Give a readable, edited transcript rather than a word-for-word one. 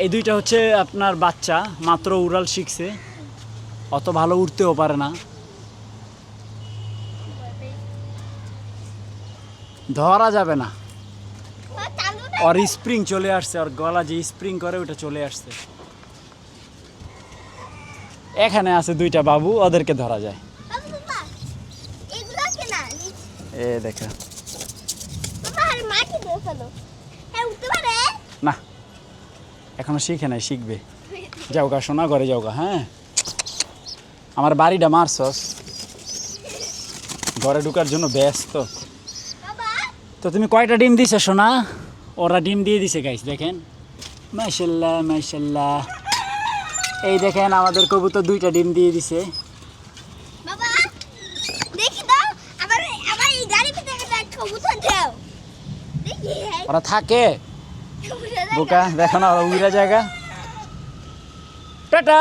এই দুইটা হচ্ছে আপনার বাচ্চা, মাত্র উড়াল শিখছে, অত ভালো উড়তেও পারে না। ধরা যাবে না, ওর স্প্রিং চলে আসছে, ওর গলা যে স্প্রিং করে ওটা চলে আসছে। এখানে আছে দুইটা বাবু, ওদেরকে ধরা যায়। এ দেখা না, এখনো শিখে নাই, শিখবে। যাও গা সোনা, ঘরে যাও গা। হ্যাঁ, আমার বাড়িটা মারছস, ঘরে ঢুকার জন্য ব্যস্ত। তো তুমি কয়টা ডিম দিছে সোনা? ওরা ডিম দিয়ে দিছে গাইস, দেখেন। মাশাল্লাহ মাশাল্লাহ, এই দেখেন আমাদের কবুতর দুইটা ডিম দিয়ে দিছে। ওরা থাকে বোকা, দেখো না ওরা উড়া জায়গা। টাটা।